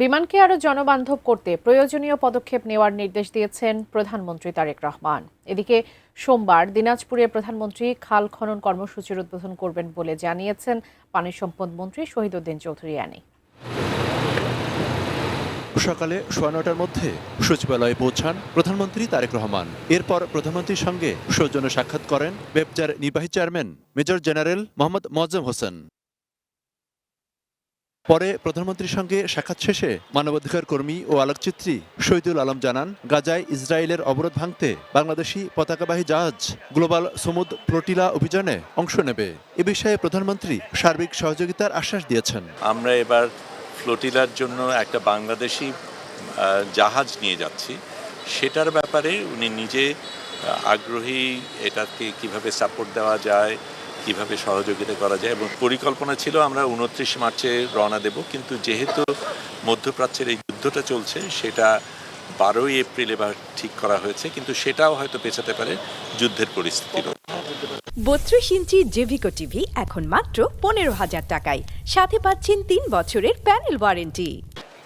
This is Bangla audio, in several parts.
বিমানকে আরও জনবান্ধব করতে প্রয়োজনীয় পদক্ষেপ নেওয়ার নির্দেশ দিয়েছেন প্রধানমন্ত্রী তারেক রহমান। এদিকে সোমবার দিনাজপুরে প্রধানমন্ত্রী খাল খনন কর্মসূচির উদ্বোধন করবেন বলে জানিয়েছেন পানি সম্পদ মন্ত্রী শহীদউদ্দিন চৌধুরী আনি। সকালে 9:15টার মধ্যে সচিবালয়ে পৌঁছান প্রধানমন্ত্রী তারেক রহমান। এরপর প্রধানমন্ত্রীর সঙ্গে সৌজন্য সাক্ষাৎ করেন বেপজার নির্বাহী chairman major general Mohammad Moazzem Hossain. পরে প্রধানমন্ত্রীর সঙ্গে সাক্ষাৎ শেষে মানবাধিকার কর্মী ও আলোকচিত্রী শহীদুল আলম জানান, গাজায় ইসরায়েলের অবরোধ ভাঙতে বাংলাদেশি পতাকাবাহী জাহাজ গ্লোবাল সমুদ ফ্লোটিলা অভিযানে অংশ নেবে। এ বিষয়ে প্রধানমন্ত্রী সার্বিক সহযোগিতার আশ্বাস দিয়েছেন। আমরা এবার ফ্লোটিলার জন্য একটা বাংলাদেশি জাহাজ নিয়ে যাচ্ছি, সেটার ব্যাপারে উনি নিজে আগ্রহী, এটাকে কিভাবে সাপোর্ট দেওয়া যায়, কিভাবে সহযোগিতা করা যায়। এবং পরিকল্পনা ছিল আমরা 29 মার্চে রওনা দেব, কিন্তু যেহেতু মধ্যপ্রাচ্যের এই যুদ্ধটা চলছে সেটা 12ই এপ্রিল এবার ঠিক করা হয়েছে, কিন্তু সেটাও হয়তো পেছাতে পারে যুদ্ধের পরিস্থিতির। 32 ইঞ্চি জেভিকো টিভি এখন মাত্র 15,000 টাকায়, সাথে পাচ্ছেন 3 বছরের প্যানেল ওয়ারেন্টি।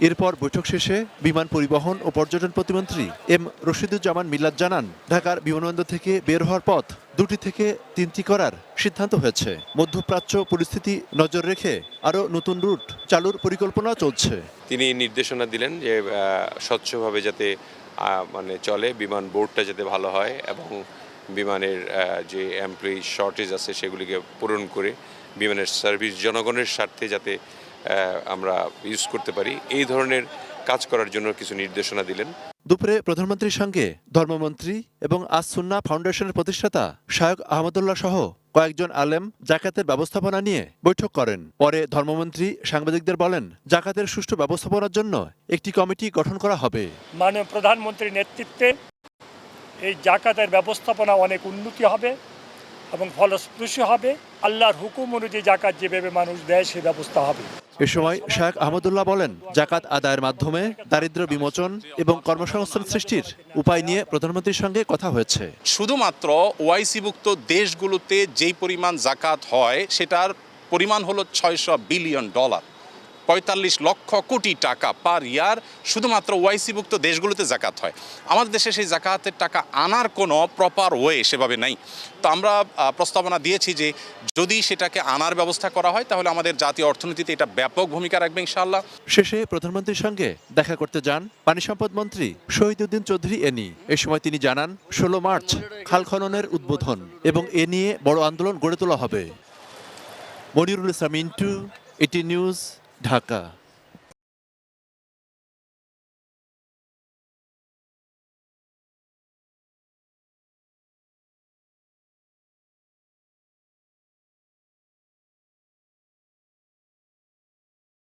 এরপর বৈঠক শেষে বিমান পরিবহন ও পর্যটন প্রতিমন্ত্রী এম রশিদুজ্জামান মিল্লাত জানান, ঢাকার বিমানবন্দর থেকে বের হওয়ার পথ 2টি থেকে 3টি করার সিদ্ধান্ত হয়েছে। মধ্যপ্রাচ্য পরিস্থিতি নজর রেখে আরও নতুন রুট চালুর পরিকল্পনা চলছে। তিনি নির্দেশনা দিলেন যে স্বচ্ছভাবে যাতে চলে, বিমান বোর্ডটা যাতে ভালো হয় এবং বিমানের যে এমপ্লয়ি শর্টেজ আছে সেগুলিকে পূরণ করে বিমানের সার্ভিস জনগণের স্বার্থে যাতে আমরা ইউজ করতে পারি, এই ধরনের কাজ করার জন্য কিছু নির্দেশনা দিলেন। দুপুরে প্রধানমন্ত্রীর সঙ্গে ধর্মমন্ত্রী এবং আস সুন্নাহ ফাউন্ডেশনের প্রতিষ্ঠাতা শায়খ আহমদুল্লাহ সহ কয়েকজন আলেম জাকাতের ব্যবস্থাপনা নিয়ে বৈঠক করেন। পরে ধর্মমন্ত্রী সাংবাদিকদের বলেন, জাকাতের সুষ্ঠু ব্যবস্থাপনার জন্য একটি কমিটি গঠন করা হবে। মাননীয় প্রধানমন্ত্রীর নেতৃত্বে এই জাকাতের ব্যবস্থাপনা অনেক উন্নতি হবে এবং ফলপ্রসূ হবে। আল্লাহর হুকুম অনুযায়ী জাকাত যেভাবে মানুষ দেয় সে ব্যবস্থা হবে। এ সময় শায়খ আহমদুল্লাহ বলেন, জাকাত আদায়ের মাধ্যমে দারিদ্র্য বিমোচন এবং কর্মসংস্থান সৃষ্টির উপায় নিয়ে প্রধানমন্ত্রীর সঙ্গে কথা হয়েছে। শুধুমাত্র ওআইসিভুক্ত দেশগুলোতে যেই পরিমাণ জাকাত হয় সেটার পরিমাণ হলো $600 বিলিয়ন, 45 লক্ষ কোটি টাকা পার ইয়ার শুধুমাত্র ওআইসিভুক্ত দেশগুলোতে জাকাত হয়। আমাদের দেশে সেই জাকাতের টাকা আনার কোনো প্রপার ওয়ে সেভাবে নাই। তো আমরা প্রস্তাবনা দিয়েছি যে যদি সেটাকে আনার ব্যবস্থা করা হয় তাহলে আমাদের জাতীয় অর্থনীতিতে এটা ব্যাপক ভূমিকা রাখবে ইনশাআল্লাহ। শেষে প্রধানমন্ত্রীর সঙ্গে দেখা করতে যান পানি সম্পদ মন্ত্রী শহীদউদ্দিন চৌধুরী এনি। এ সময় তিনি জানান, 16 মার্চ খাল খননের উদ্বোধন এবং এ নিয়ে বড় আন্দোলন গড়ে তোলা হবে। Monirul Islam Mintu, ET news, Dhaka.